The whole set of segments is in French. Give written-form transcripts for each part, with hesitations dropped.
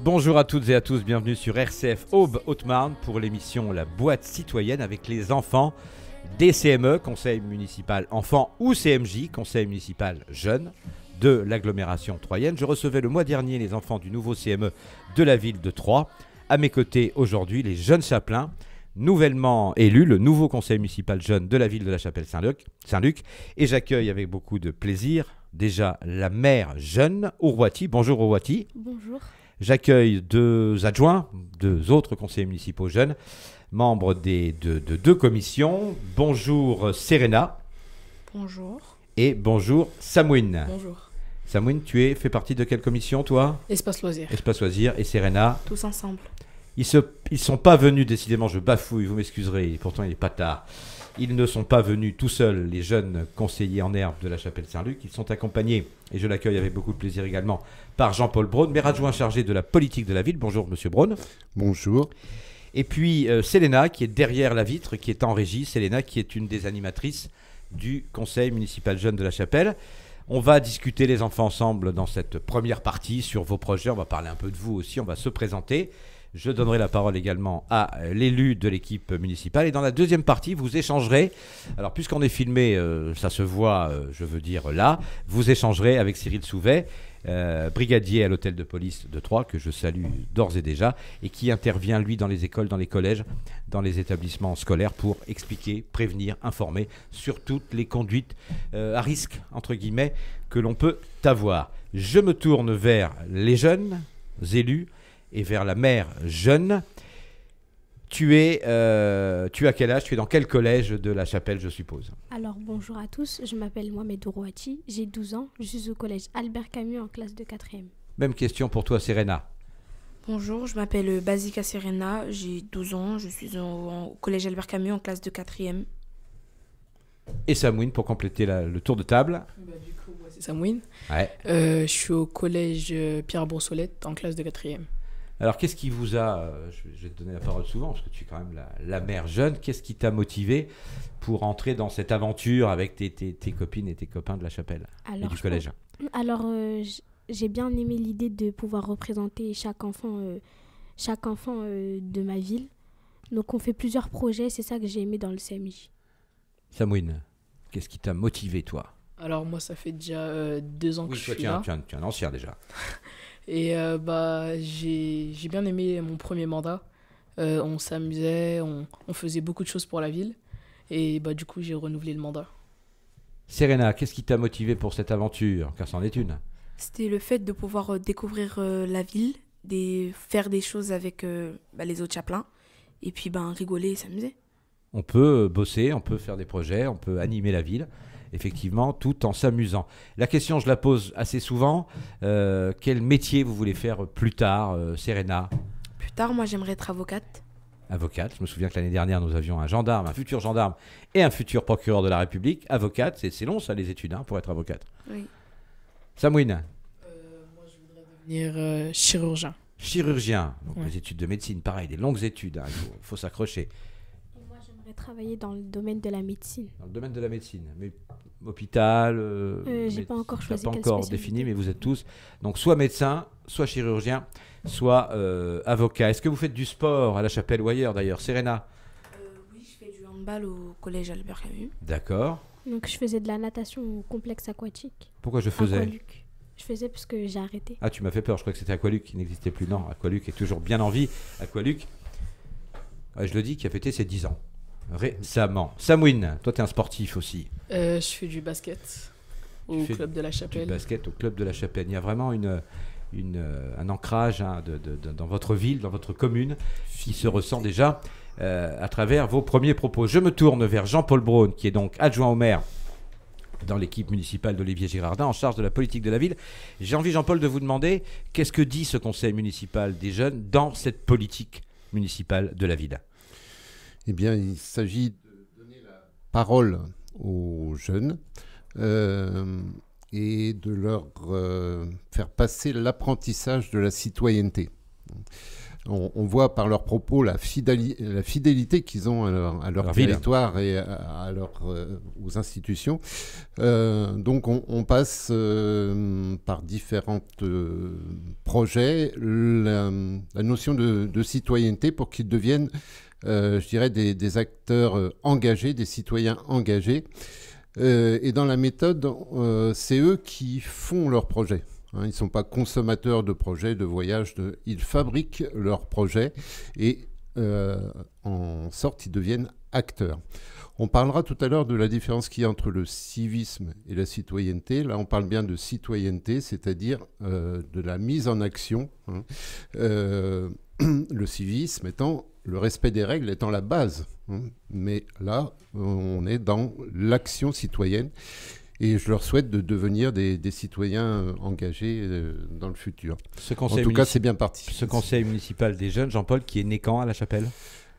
Bonjour à toutes et à tous, bienvenue sur RCF Aube Haute-Marne pour l'émission La Boîte Citoyenne avec les enfants des CME, Conseil Municipal Enfants, ou CMJ, Conseil Municipal Jeunes, de l'agglomération troyenne. Je recevais le mois dernier les enfants du nouveau CME de la ville de Troyes. À mes côtés aujourd'hui, les jeunes chapelains, nouvellement élus, le nouveau Conseil Municipal Jeune de la ville de la Chapelle-Saint-Luc. Et j'accueille avec beaucoup de plaisir déjà la maire jeune, Ourouati. Bonjour Ourouati. Bonjour. J'accueille deux adjoints, deux autres conseillers municipaux jeunes, membres de deux commissions. Bonjour Serena. Bonjour. Et bonjour Samouine. Bonjour. Samouine, fais partie de quelle commission, toi? Espace loisirs. Espace loisirs. Et Serena? Tous ensemble. Ils sont pas venus, décidément, je bafouille, vous m'excuserez, pourtant il n'est pas tard. Ils ne sont pas venus tout seuls, les jeunes conseillers en herbe de la Chapelle-Saint-Luc. Ils sont accompagnés, et je l'accueille avec beaucoup de plaisir également, par Jean-Paul Braun, maire adjoint chargé de la politique de la ville. Bonjour Monsieur Braun. Bonjour. Et puis Selena, qui est derrière la vitre, qui est en régie. Selena, qui est une des animatrices du Conseil municipal jeune de la Chapelle. On va discuter les enfants ensemble dans cette première partie sur vos projets. On va parler un peu de vous aussi, on va se présenter. Je donnerai la parole également à l'élu de l'équipe municipale. Et dans la deuxième partie, vous échangerez, alors puisqu'on est filmé, ça se voit, je veux dire là, vous échangerez avec Cyril Souvet, brigadier à l'hôtel de police de Troyes, que je salue d'ores et déjà, et qui intervient, lui, dans les écoles, dans les collèges, dans les établissements scolaires pour expliquer, prévenir, informer sur toutes les conduites à risque, entre guillemets, que l'on peut avoir. Je me tourne vers les jeunes élus et vers la mère jeune. Tu as quel âge? Tu es dans quel collège de la Chapelle, je suppose? Alors, bonjour à tous. Je m'appelle Mohamed Ourouati. J'ai 12 ans. Je suis au collège Albert Camus en classe de 4e. Même question pour toi, Serena. Bonjour, je m'appelle Basika Serena. J'ai 12 ans. Je suis au collège Albert Camus en classe de 4e. Et Samouine, pour compléter le tour de table. Du coup, moi, c'est Samouine. Ouais. Je suis au collège Pierre Brossolette en classe de 4e. Alors, qu'est-ce qui vous a... je vais te donner la parole souvent, parce que tu es quand même la mère jeune. Qu'est-ce qui t'a motivé pour entrer dans cette aventure avec tes copines et tes copains de la Chapelle et du collège? J'ai bien aimé l'idée de pouvoir représenter chaque enfant de ma ville. Donc, on fait plusieurs projets. C'est ça que j'ai aimé dans le CMJ. Samouine, qu'est-ce qui t'a motivé, toi? Alors, moi, ça fait déjà 2 ans que je suis là. Tu es un ancien déjà. Et j'ai bien aimé mon premier mandat. On s'amusait, on faisait beaucoup de choses pour la ville. Et du coup, j'ai renouvelé le mandat. Serena, qu'est-ce qui t'a motivé pour cette aventure? Car c'en est une. C'était le fait de pouvoir découvrir la ville, faire des choses avec les autres chapelains, et puis rigoler et s'amuser. On peut bosser, on peut faire des projets, on peut animer la ville, effectivement, tout en s'amusant. La question, je la pose assez souvent. Quel métier vous voulez faire plus tard, Serena? Plus tard, moi, j'aimerais être avocate. Avocate. Je me souviens que l'année dernière, nous avions un gendarme, un futur gendarme et un futur procureur de la République. Avocate, c'est long ça, les études, pour être avocate. Oui. Samouine? Moi, je voudrais devenir chirurgien. Chirurgien. Donc, Ouais. les études de médecine, pareil, des longues études. Il faut s'accrocher. Moi, j'aimerais travailler dans le domaine de la médecine. Dans le domaine de la médecine, mais hôpital, J'ai pas encore choisi pas quelle encore spécialité. défini, mais vous êtes tous donc soit médecin, soit chirurgien, soit avocat. Est-ce que vous faites du sport à la Chapelle ou ailleurs d'ailleurs, Serena? Oui, je fais du handball au collège Albert Camus. D'accord. Donc, je faisais de la natation au complexe aquatique. Pourquoi je faisais? Aqualuc. Je faisais parce que j'ai arrêté. Ah, tu m'as fait peur, je crois que c'était Aqualuc qui n'existait plus. Non, Aqualuc est toujours bien en vie. Aqualuc, je le dis, qui a fêté ses 10 ans récemment. Samouine, toi tu es un sportif aussi. Je fais du basket au fais club de la Du Chapelle. basket au club de la Chapelle. Il y a vraiment un ancrage dans votre ville, dans votre commune, qui se ressent déjà à travers vos premiers propos. Je me tourne vers Jean-Paul Braun, qui est donc adjoint au maire dans l'équipe municipale d'Olivier Girardin, en charge de la politique de la ville. J'ai envie, Jean-Paul, de vous demander qu'est-ce que dit ce conseil municipal des jeunes dans cette politique municipale de la ville? Eh bien, il s'agit de donner la parole aux jeunes et de leur faire passer l'apprentissage de la citoyenneté. On voit par leurs propos la fidélité qu'ils ont à leur territoire et aux institutions. Donc on passe par différents projets la notion de citoyenneté pour qu'ils deviennent, je dirais, des acteurs engagés, des citoyens engagés. Et dans la méthode, c'est eux qui font leurs projets. Ils ne sont pas consommateurs de projets, de voyages, ils fabriquent leurs projets et en sorte ils deviennent acteurs. On parlera tout à l'heure de la différence qu'il y a entre le civisme et la citoyenneté. Là, on parle bien de citoyenneté, c'est-à-dire de la mise en action. Le civisme étant le respect des règles étant la base. Mais là, on est dans l'action citoyenne. Et je leur souhaite de devenir des citoyens engagés dans le futur. En tout cas, c'est bien parti. Ce conseil municipal des jeunes, Jean-Paul, qui est né quand à La Chapelle ?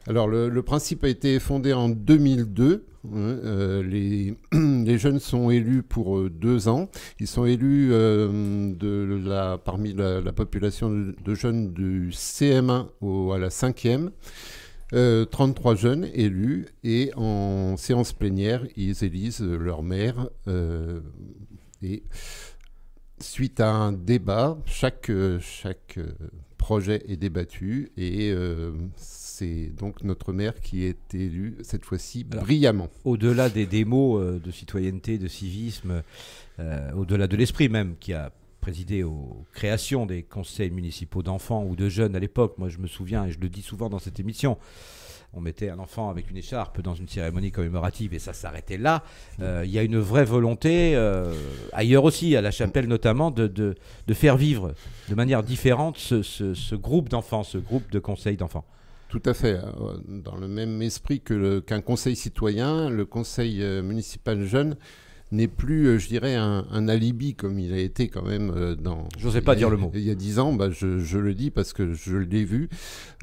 Alors, le principe a été fondé en 2002. Les jeunes sont élus pour 2 ans. Ils sont élus parmi la population de jeunes du CM1 à la 5e. 33 jeunes élus et en séance plénière, ils élisent leur maire et suite à un débat, chaque projet est débattu et c'est donc notre maire qui est élu cette fois-ci brillamment. Au-delà des mots de citoyenneté, de civisme, au-delà de l'esprit même qui a présidé aux créations des conseils municipaux d'enfants ou de jeunes à l'époque. Moi, je me souviens, et je le dis souvent dans cette émission, on mettait un enfant avec une écharpe dans une cérémonie commémorative et ça s'arrêtait là. Il y a une vraie volonté, ailleurs aussi, à La Chapelle notamment, de faire vivre de manière différente ce groupe d'enfants, ce groupe de conseils d'enfants. Tout à fait. Dans le même esprit qu'un conseil citoyen, le conseil municipal jeune n'est plus, je dirais, un alibi comme il a été quand même J'osais pas dire le mot. Il y a 10 ans, je le dis parce que je l'ai vu.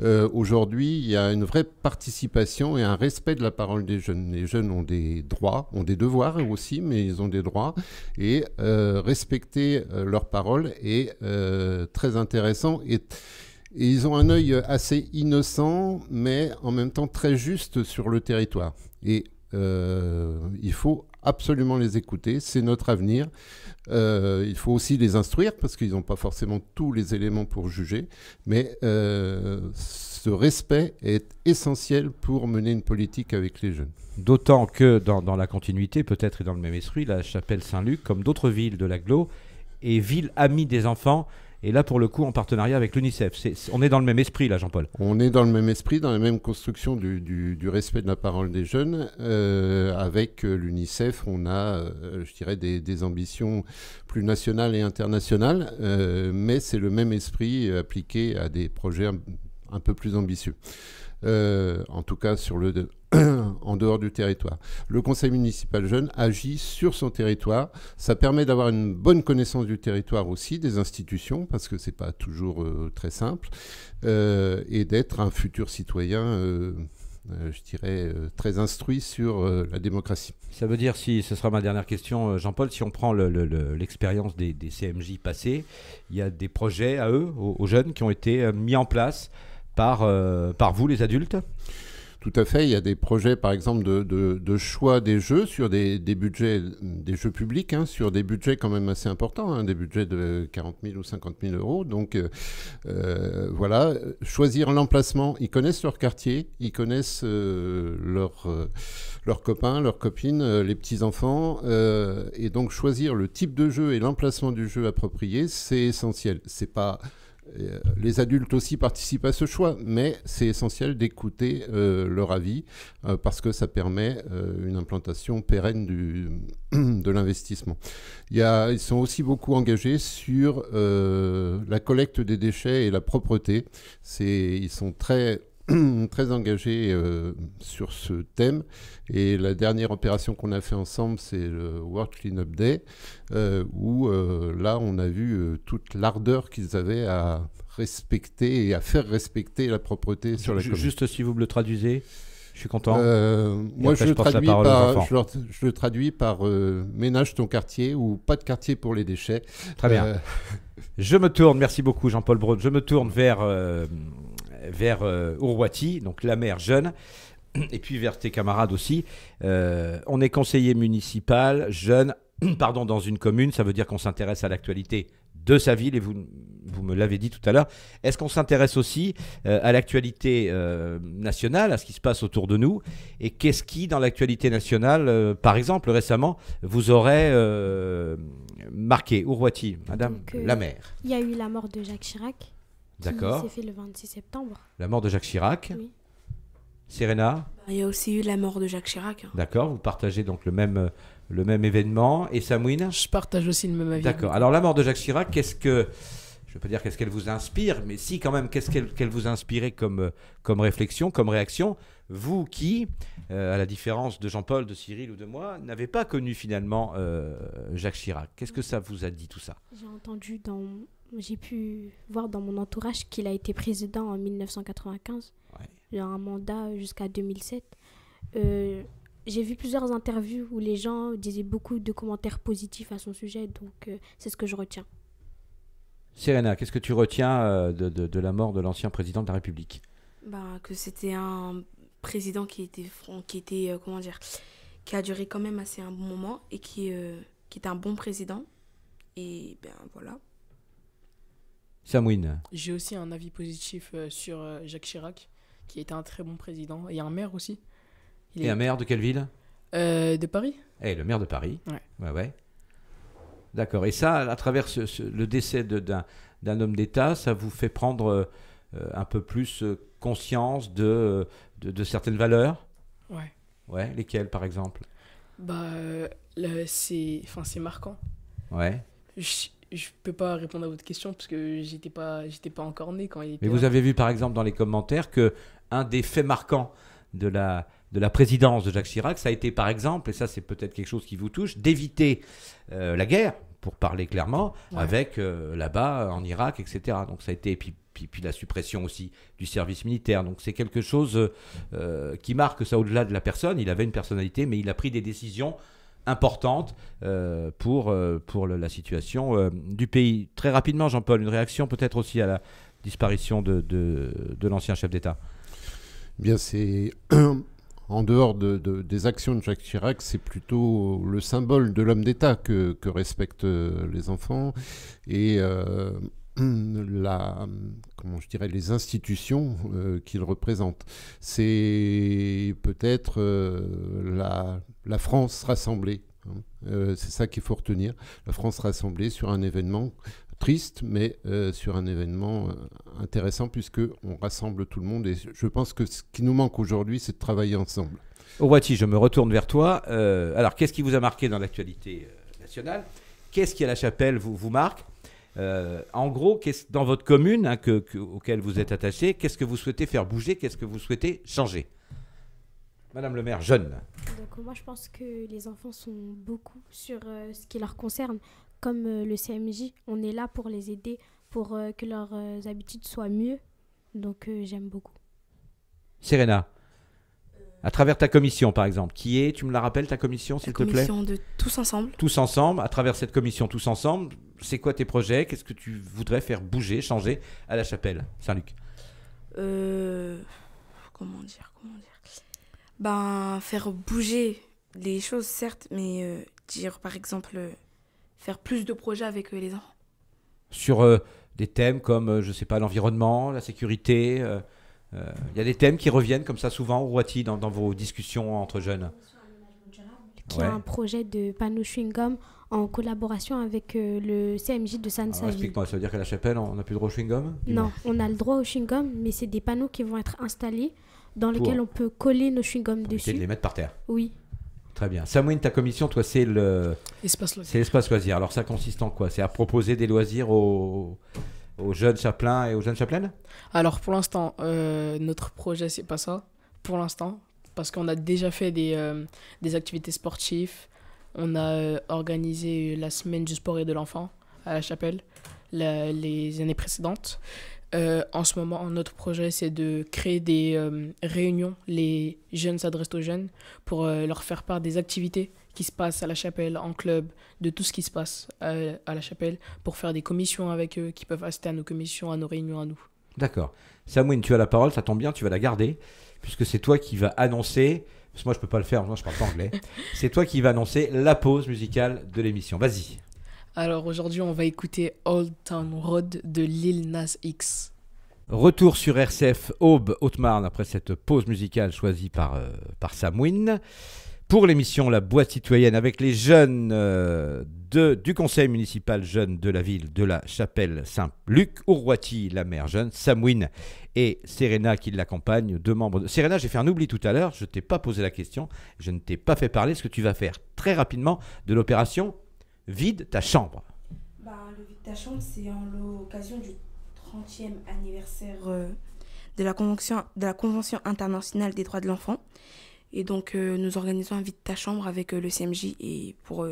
Aujourd'hui, il y a une vraie participation et un respect de la parole des jeunes. Les jeunes ont des droits, ont des devoirs aussi, mais ils ont des droits. Et respecter leur parole est très intéressant. Et ils ont un œil assez innocent, mais en même temps très juste sur le territoire. Et il faut absolument les écouter, c'est notre avenir. Il faut aussi les instruire parce qu'ils n'ont pas forcément tous les éléments pour juger, mais ce respect est essentiel pour mener une politique avec les jeunes. D'autant que dans la continuité, peut-être et dans le même esprit, La Chapelle Saint-Luc, comme d'autres villes de l'agglo, est ville amie des enfants. Et là, pour le coup, en partenariat avec l'UNICEF. On est dans le même esprit, là, Jean-Paul. On est dans le même esprit, dans la même construction du respect de la parole des jeunes. Avec l'UNICEF, on a, je dirais, des ambitions plus nationales et internationales. Mais c'est le même esprit appliqué à des projets un peu plus ambitieux. En tout cas, en dehors du territoire. Le conseil municipal jeune agit sur son territoire. Ça permet d'avoir une bonne connaissance du territoire aussi, des institutions, parce que ce n'est pas toujours très simple, et d'être un futur citoyen, je dirais, très instruit sur la démocratie. Ça veut dire, ce sera ma dernière question, Jean-Paul, si on prend l'expérience des CMJ passés, il y a des projets à eux, aux jeunes, qui ont été mis en place par vous, les adultes ? Tout à fait. Il y a des projets, par exemple, de choix des jeux sur des budgets, des jeux publics, sur des budgets quand même assez importants, des budgets de 40 000 ou 50 000 euros. Donc, voilà, choisir l'emplacement. Ils connaissent leur quartier, ils connaissent leurs copains, leurs copines, les petits-enfants. Et donc, choisir le type de jeu et l'emplacement du jeu approprié, c'est essentiel. C'est pas... Les adultes aussi participent à ce choix, mais c'est essentiel d'écouter leur avis parce que ça permet une implantation pérenne de l'investissement. Ils sont aussi beaucoup engagés sur la collecte des déchets et la propreté. Ils sont très engagés sur ce thème. Et la dernière opération qu'on a fait ensemble, c'est le World Cleanup Day, où là, on a vu toute l'ardeur qu'ils avaient à respecter et à faire respecter la propreté sur la commune. Juste si vous me le traduisez, je suis content. Moi, je le traduis par ménage ton quartier ou pas de quartier pour les déchets. Très bien. Je me tourne, merci beaucoup Jean-Paul Braun, je me tourne vers vers Ourouati, donc la mère jeune, et puis vers tes camarades aussi. On est conseiller municipal, jeune, pardon, dans une commune, ça veut dire qu'on s'intéresse à l'actualité de sa ville, et vous me l'avez dit tout à l'heure. Est-ce qu'on s'intéresse aussi à l'actualité nationale, à ce qui se passe autour de nous? Et qu'est-ce qui, dans l'actualité nationale, par exemple, récemment, vous aurait marqué? Ourouati, madame la maire. Il y a eu la mort de Jacques Chirac, D'accord. qui s'est fait le 26 septembre. La mort de Jacques Chirac. Oui. Serena. Il y a aussi eu la mort de Jacques Chirac. D'accord, vous partagez donc le même événement. Et Samouine? Je partage aussi le même avis. D'accord. Alors la mort de Jacques Chirac, je ne veux pas dire qu'est-ce qu'elle vous inspire, mais si quand même, qu'est-ce qu'elle vous a inspiré comme réflexion, comme réaction? Vous qui, à la différence de Jean-Paul, de Cyril ou de moi, n'avez pas connu finalement Jacques Chirac. Qu'est-ce que ça vous a dit tout ça? J'ai pu voir dans mon entourage qu'il a été président en 1995. Ouais. Il a un mandat jusqu'à 2007. J'ai vu plusieurs interviews où les gens disaient beaucoup de commentaires positifs à son sujet, donc c'est ce que je retiens. Serena, qu'est-ce que tu retiens de la mort de l'ancien président de la République? Que c'était un président qui a duré quand même assez un bon moment et qui était un bon président. Et voilà. Samouine. J'ai aussi un avis positif sur Jacques Chirac, qui était un très bon président, et un maire aussi. Et un maire de quelle ville? De Paris. Le maire de Paris. Ouais. Ouais. D'accord. Et ça, à travers le décès d'un homme d'État, ça vous fait prendre un peu plus conscience de certaines valeurs? Ouais. Ouais. Lesquelles, par exemple? C'est marquant. Ouais. Je peux pas répondre à votre question parce que j'étais pas encore né quand il était Mais vous avez vu, par exemple, dans les commentaires, que un des faits marquants de la présidence de Jacques Chirac, ça a été, par exemple, et ça c'est peut-être quelque chose qui vous touche, d'éviter la guerre, pour parler clairement, avec là-bas en Irak, etc. Donc ça a été, puis la suppression aussi du service militaire. Donc c'est quelque chose qui marque ça au-delà de la personne. Il avait une personnalité, mais il a pris des décisions importante pour la situation du pays. Très rapidement, Jean-Paul, une réaction peut-être aussi à la disparition de l'ancien chef d'État? Bien, c'est en dehors des actions de Jacques Chirac, c'est plutôt le symbole de l'homme d'État que respectent les enfants et les institutions qu'il représente. C'est peut-être la France rassemblée. C'est ça qu'il faut retenir. La France rassemblée sur un événement triste, mais sur un événement intéressant, puisqu'on rassemble tout le monde. Et je pense que ce qui nous manque aujourd'hui, c'est de travailler ensemble. Ourouati, je me retourne vers toi. Alors, qu'est-ce qui vous a marqué dans l'actualité nationale? Qu'est-ce qui, à la Chapelle, vous marque? En gros, dans votre commune auquel vous êtes attaché, qu'est-ce que vous souhaitez faire bouger? Qu'est-ce que vous souhaitez changer? Madame le maire, jeune. Donc, moi, je pense que les enfants sont beaucoup sur ce qui leur concerne. Comme le CMJ, on est là pour les aider, pour que leurs habitudes soient mieux. Donc, j'aime beaucoup. Serena, à travers ta commission, par exemple, qui est, tu me la rappelles, ta commission, s'il te plaît? La commission de Tous Ensemble. Tous Ensemble, à travers cette commission Tous Ensemble, c'est quoi tes projets? Qu'est-ce que tu voudrais faire bouger, changer à la Chapelle Saint-Luc? Comment dire faire bouger les choses, certes, mais par exemple, faire plus de projets avec les enfants. Sur des thèmes comme, je ne sais pas, l'environnement, la sécurité. Il y a des thèmes qui reviennent comme ça souvent, Ourouati, dans vos discussions entre jeunes. Qui a un projet de panneau chewing-gum en collaboration avec le CMJ de Sainte-Savie. Explique-moi, ça veut dire qu'à la Chapelle, on n'a plus le droit au chewing-gum? Non, on a le droit au chewing-gum, mais c'est des panneaux qui vont être installés dans lesquels on peut coller nos chewing-gums dessus. Et de les mettre par terre. Oui. Très bien. Samouine, ta commission, toi, c'est l'espace loisir. Alors ça consiste en quoi? C'est à proposer des loisirs aux jeunes chapelains et aux jeunes chapelaines? Alors pour l'instant, notre projet, c'est pas ça. Pour l'instant, parce qu'on a déjà fait des activités sportives. On a organisé la semaine du sport et de l'enfant à la Chapelle les années précédentes. En ce moment, notre projet, c'est de créer des réunions. Les jeunes s'adressent aux jeunes pour leur faire part des activités qui se passent à la Chapelle, en club, de tout ce qui se passe à la Chapelle, pour faire des commissions avec eux, qui peuvent assister à nos commissions, à nos réunions à nous. D'accord. Samouine, tu as la parole, ça tombe bien, tu vas la garder, puisque c'est toi qui vas annoncer, parce que moi je peux pas le faire, moi je parle pas anglais, c'est toi qui vas annoncer la pause musicale de l'émission. Vas-y. Alors aujourd'hui, on va écouter Old Town Road de Lil Nas X. Retour sur RCF Aube Haute-Marne après cette pause musicale choisie par Samouine. Pour l'émission La Boîte Citoyenne avec les jeunes du conseil municipal jeune de la ville de la Chapelle-Saint-Luc, Ourouati, la mère jeune, Samouine et Serena qui l'accompagnent, 2 membres de... Serena, j'ai fait un oubli tout à l'heure, je ne t'ai pas posé la question, je ne t'ai pas fait parler, ce que tu vas faire très rapidement de l'opération Vide ta chambre. Le Vide ta chambre, c'est en l'occasion du 30e anniversaire de la Convention internationale des droits de l'enfant. Et donc, nous organisons un Vide ta chambre avec le CMJ et pour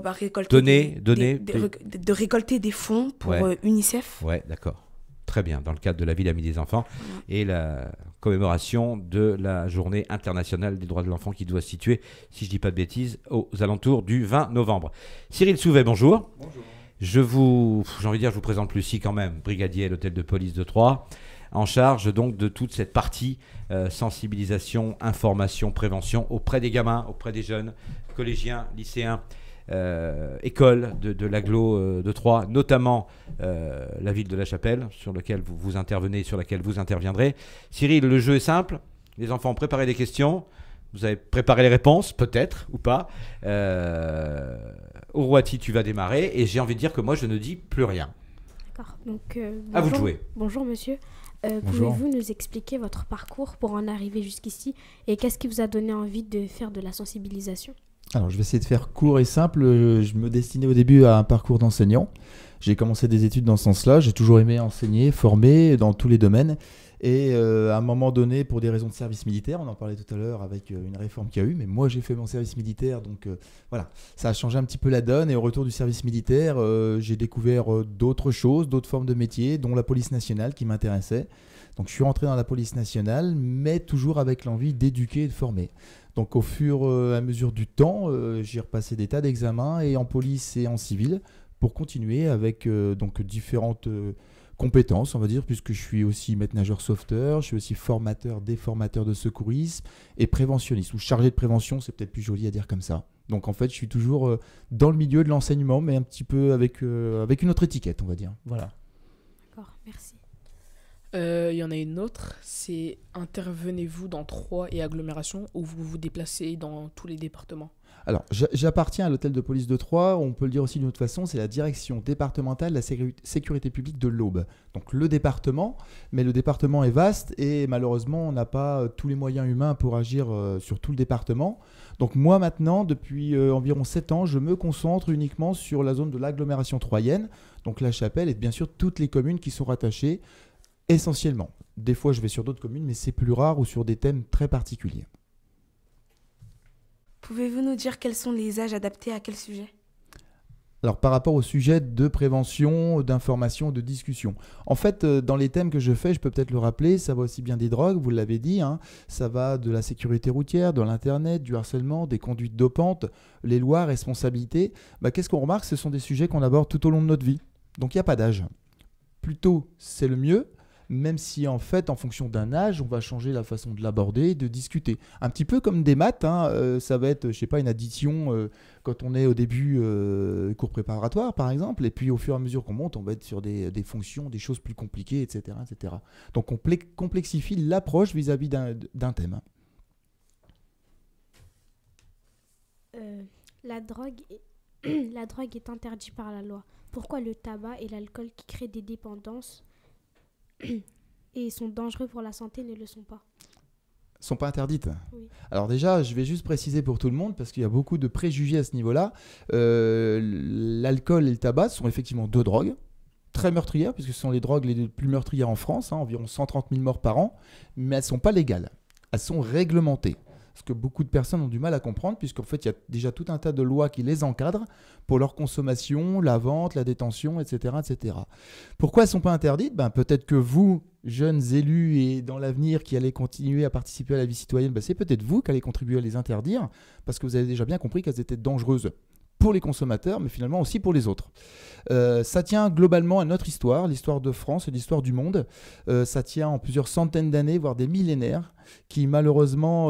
récolter de récolter des fonds pour UNICEF. Ouais, d'accord. Très bien, dans le cadre de la Ville Amie des Enfants et la commémoration de la Journée internationale des droits de l'enfant qui doit se situer, si je ne dis pas de bêtises, aux alentours du 20 novembre. Cyril Souvet, bonjour. Bonjour. J'ai envie de dire, je vous présente Lucie quand même, brigadier à l'hôtel de police de Troyes, en charge donc de toute cette partie sensibilisation, information, prévention auprès des gamins, auprès des jeunes, collégiens, lycéens, écoles de l'agglo de Troyes, notamment la ville de La Chapelle, sur laquelle vous intervenez, sur laquelle vous interviendrez. Cyril, le jeu est simple. Les enfants ont préparé des questions. Vous avez préparé les réponses, peut-être, ou pas. Ourouati, tu vas démarrer. Et j'ai envie de dire que moi, je ne dis plus rien. D'accord. Donc, à vous de jouer. Bonjour, monsieur. Bonjour. Pouvez-vous nous expliquer votre parcours pour en arriver jusqu'ici et qu'est-ce qui vous a donné envie de faire de la sensibilisation ? Alors, je vais essayer de faire court et simple. Je me destinais au début à un parcours d'enseignant. J'ai commencé des études dans ce sens-là. J'ai toujours aimé enseigner, former dans tous les domaines. Et à un moment donné, pour des raisons de service militaire, on en parlait tout à l'heure avec une réforme qu'il y a eu, mais moi j'ai fait mon service militaire, donc voilà, ça a changé un petit peu la donne. Et au retour du service militaire, j'ai découvert d'autres choses, d'autres formes de métiers, dont la police nationale qui m'intéressait. Donc je suis rentré dans la police nationale, mais toujours avec l'envie d'éduquer et de former. Donc au fur et à mesure du temps, j'ai repassé des tas d'examens, et en police et en civil, pour continuer avec donc différentes compétences, on va dire, puisque je suis aussi maître-nageur sauveteur, je suis aussi formateur, déformateur de secourisme et préventionniste, ou chargé de prévention, c'est peut-être plus joli à dire comme ça. Donc en fait, je suis toujours dans le milieu de l'enseignement, mais un petit peu avec une autre étiquette, on va dire. Voilà. D'accord, merci. Il y en a une autre, c'est intervenez-vous dans Troyes et agglomération ou vous vous déplacez dans tous les départements ? Alors, j'appartiens à l'hôtel de police de Troyes, on peut le dire aussi d'une autre façon, c'est la direction départementale de la sécurité publique de l'Aube. Donc le département, mais le département est vaste et malheureusement on n'a pas tous les moyens humains pour agir sur tout le département. Donc moi maintenant, depuis environ 7 ans, je me concentre uniquement sur la zone de l'agglomération troyenne, donc La Chapelle et bien sûr toutes les communes qui sont rattachées essentiellement. Des fois je vais sur d'autres communes, mais c'est plus rare ou sur des thèmes très particuliers. Pouvez-vous nous dire quels sont les âges adaptés à quel sujet ? Alors par rapport au sujet de prévention, d'information, de discussion. En fait, dans les thèmes que je fais, je peux peut-être le rappeler, ça va aussi bien des drogues, vous l'avez dit, hein, ça va de la sécurité routière, de l'Internet, du harcèlement, des conduites dopantes, les lois, responsabilités. Qu'est-ce qu'on remarque ? Ce sont des sujets qu'on aborde tout au long de notre vie. Donc il n'y a pas d'âge. Plus tôt, c'est le mieux. Même si en fait, en fonction d'un âge, on va changer la façon de l'aborder, de discuter. Un petit peu comme des maths, hein, ça va être, je sais pas, une addition quand on est au début cours préparatoire par exemple, et puis au fur et à mesure qu'on monte, on va être sur des fonctions, des choses plus compliquées, etc. etc. Donc on complexifie l'approche vis-à-vis d'un thème. La drogue est interdite par la loi. Pourquoi le tabac et l'alcool qui créent des dépendances et sont dangereux pour la santé ne le sont pas? Sont pas interdites. Oui. Alors déjà, je vais juste préciser pour tout le monde, parce qu'il y a beaucoup de préjugés à ce niveau-là. L'alcool et le tabac sont effectivement 2 drogues, très meurtrières, puisque ce sont les drogues les plus meurtrières en France, hein, environ 130 000 morts par an, mais elles ne sont pas légales. Elles sont réglementées. Ce que beaucoup de personnes ont du mal à comprendre, puisqu'en fait, il y a déjà tout un tas de lois qui les encadrent pour leur consommation, la vente, la détention, etc. etc. Pourquoi elles ne sont pas interdites ? Peut-être que vous, jeunes élus et dans l'avenir qui allez continuer à participer à la vie citoyenne, c'est peut-être vous qui allez contribuer à les interdire, parce que vous avez déjà bien compris qu'elles étaient dangereuses pour les consommateurs, mais finalement aussi pour les autres. Ça tient globalement à notre histoire, l'histoire de France et l'histoire du monde. Ça tient en plusieurs centaines d'années, voire des millénaires, qui malheureusement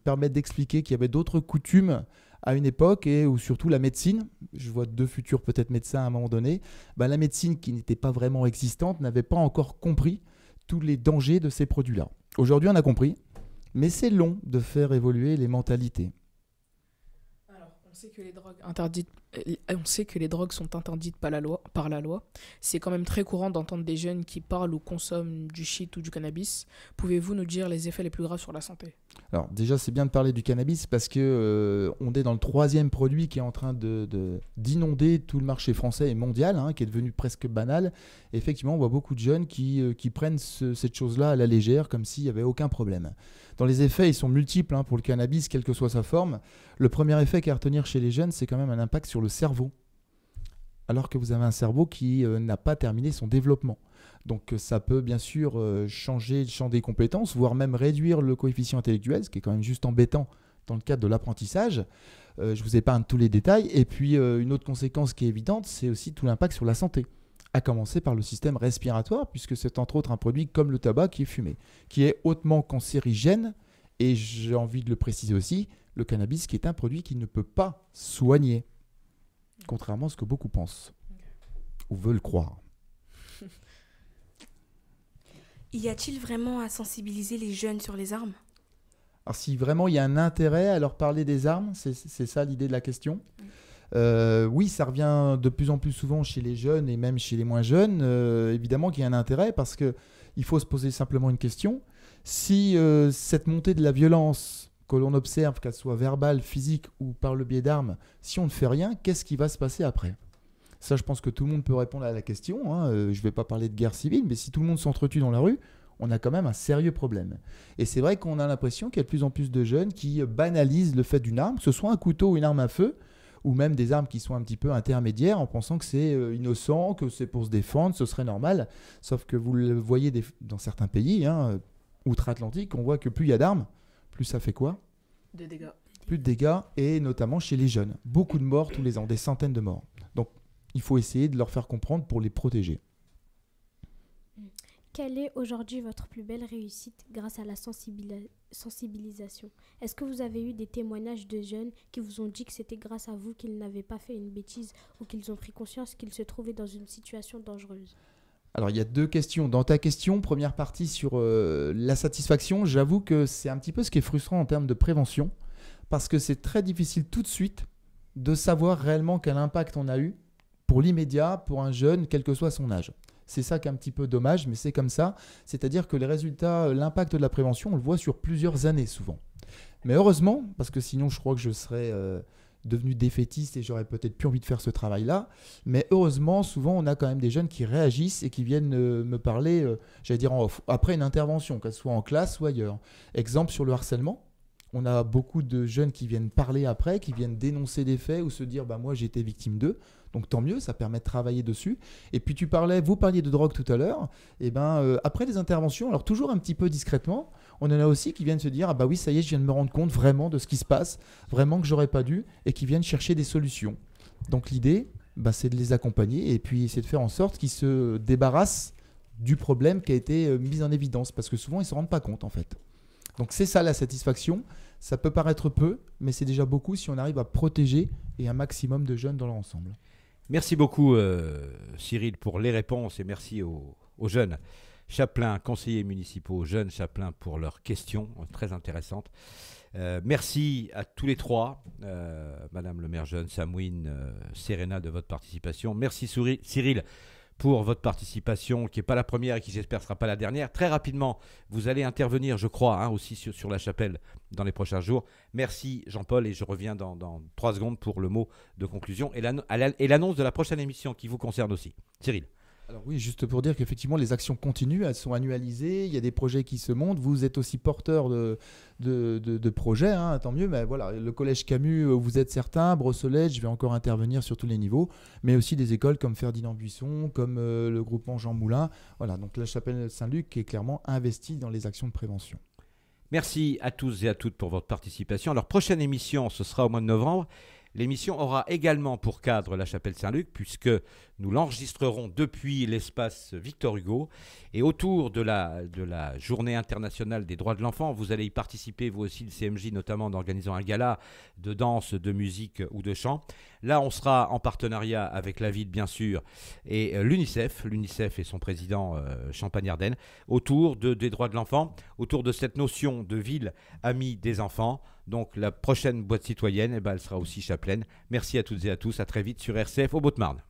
permettent d'expliquer qu'il y avait d'autres coutumes à une époque et où surtout la médecine, je vois deux futurs peut-être médecins à un moment donné, la médecine qui n'était pas vraiment existante n'avait pas encore compris tous les dangers de ces produits-là. Aujourd'hui, on a compris, mais c'est long de faire évoluer les mentalités. On sait que les drogues sont interdites par la loi. C'est quand même très courant d'entendre des jeunes qui parlent ou consomment du shit ou du cannabis. Pouvez-vous nous dire les effets les plus graves sur la santé ? Alors déjà, c'est bien de parler du cannabis parce que on est dans le 3e produit qui est en train d'inonder tout le marché français et mondial, qui est devenu presque banal. Et effectivement, on voit beaucoup de jeunes qui prennent cette chose-là à la légère, comme s'il n'y avait aucun problème. Dans les effets, ils sont multiples pour le cannabis, quelle que soit sa forme. Le premier effet qu'à retenir chez les jeunes, c'est quand même un impact sur le cerveau. Alors que vous avez un cerveau qui n'a pas terminé son développement. Donc ça peut bien sûr changer le champ des compétences, voire même réduire le coefficient intellectuel, ce qui est quand même juste embêtant dans le cadre de l'apprentissage. Je vous épargne tous les détails. Et puis une autre conséquence qui est évidente, c'est aussi tout l'impact sur la santé. À commencer par le système respiratoire, puisque c'est entre autres un produit comme le tabac qui est fumé, qui est hautement cancérigène. Et j'ai envie de le préciser aussi, le cannabis qui est un produit qui ne peut pas soigner, contrairement à ce que beaucoup pensent ou veulent croire. Y a-t-il vraiment à sensibiliser les jeunes sur les armes ? Alors si vraiment il y a un intérêt à leur parler des armes, c'est ça l'idée de la question. Oui, ça revient de plus en plus souvent chez les jeunes et même chez les moins jeunes. Évidemment qu'il y a un intérêt parce qu'il faut se poser simplement une question. Si cette montée de la violence que l'on observe, qu'elle soit verbale, physique ou par le biais d'armes, si on ne fait rien, qu'est-ce qui va se passer après ? Ça, je pense que tout le monde peut répondre à la question. Je ne vais pas parler de guerre civile, mais si tout le monde s'entretue dans la rue, on a quand même un sérieux problème. Et c'est vrai qu'on a l'impression qu'il y a de plus en plus de jeunes qui banalisent le fait d'une arme, que ce soit un couteau ou une arme à feu, ou même des armes qui sont un petit peu intermédiaires, en pensant que c'est innocent, que c'est pour se défendre, ce serait normal. Sauf que vous le voyez dans certains pays, outre-Atlantique, on voit que plus il y a d'armes, plus ça fait quoi ? Des dégâts. Plus de dégâts, et notamment chez les jeunes. Beaucoup de morts tous les ans, des centaines de morts. Donc, il faut essayer de leur faire comprendre pour les protéger. Quelle est aujourd'hui votre plus belle réussite grâce à la sensibilisation ? Est-ce que vous avez eu des témoignages de jeunes qui vous ont dit que c'était grâce à vous qu'ils n'avaient pas fait une bêtise ou qu'ils ont pris conscience qu'ils se trouvaient dans une situation dangereuse ? Alors, il y a 2 questions. Dans ta question, première partie sur la satisfaction, j'avoue que c'est un petit peu ce qui est frustrant en termes de prévention parce que c'est très difficile tout de suite de savoir réellement quel impact on a eu pour l'immédiat, pour un jeune, quel que soit son âge. C'est ça qui est un petit peu dommage, mais c'est comme ça. C'est-à-dire que les résultats, l'impact de la prévention, on le voit sur plusieurs années souvent. Mais heureusement, parce que sinon je crois que je serais devenu défaitiste et j'aurais peut-être plus envie de faire ce travail-là. Mais heureusement, souvent, on a quand même des jeunes qui réagissent et qui viennent me parler, j'allais dire en off, après une intervention, qu'elle soit en classe ou ailleurs. Exemple sur le harcèlement. On a beaucoup de jeunes qui viennent parler après, qui viennent dénoncer des faits ou se dire moi j'ai été victime d'eux. Donc tant mieux, ça permet de travailler dessus. Et puis vous parliez de drogue tout à l'heure. Et après les interventions, alors toujours un petit peu discrètement, on en a aussi qui viennent se dire oui, ça y est, je viens de me rendre compte vraiment de ce qui se passe, vraiment que j'aurais pas dû, et qui viennent chercher des solutions. Donc l'idée, c'est de les accompagner et puis c'est de faire en sorte qu'ils se débarrassent du problème qui a été mis en évidence, parce que souvent ils ne se rendent pas compte en fait. Donc c'est ça la satisfaction. Ça peut paraître peu, mais c'est déjà beaucoup si on arrive à protéger et un maximum de jeunes dans leur ensemble. Merci beaucoup Cyril pour les réponses et merci aux jeunes chapelains, conseillers municipaux, jeunes chapelains pour leurs questions très intéressantes. Merci à tous les 3, Madame le maire jeune, Samouine, Serena de votre participation. Merci Cyril pour votre participation qui n'est pas la première et qui j'espère ne sera pas la dernière. Très rapidement, vous allez intervenir, je crois, aussi sur la chapelle dans les prochains jours. Merci Jean-Paul et je reviens dans 3 secondes pour le mot de conclusion et l'annonce de la prochaine émission qui vous concerne aussi. Cyril. Alors oui, juste pour dire qu'effectivement, les actions continuent, elles sont annualisées, il y a des projets qui se montent, vous êtes aussi porteur de projets, tant mieux, mais voilà, le collège Camus, vous êtes certains, Brossolette, je vais encore intervenir sur tous les niveaux, mais aussi des écoles comme Ferdinand Buisson, comme le groupement Jean Moulin, voilà, donc la chapelle Saint-Luc qui est clairement investie dans les actions de prévention. Merci à tous et à toutes pour votre participation. Alors, prochaine émission, ce sera au mois de novembre. L'émission aura également pour cadre la chapelle Saint-Luc, puisque nous l'enregistrerons depuis l'espace Victor Hugo. Et autour de la Journée internationale des droits de l'enfant, vous allez y participer, vous aussi, le CMJ, notamment en organisant un gala de danse, de musique ou de chant. Là, on sera en partenariat avec la ville, bien sûr, et l'UNICEF et son président Champagne-Ardenne, autour des droits de l'enfant, autour de cette notion de ville amie des enfants. Donc la prochaine boîte citoyenne, elle sera aussi chapelaine. Merci à toutes et à tous, à très vite sur RCF au Beau-de-Marne.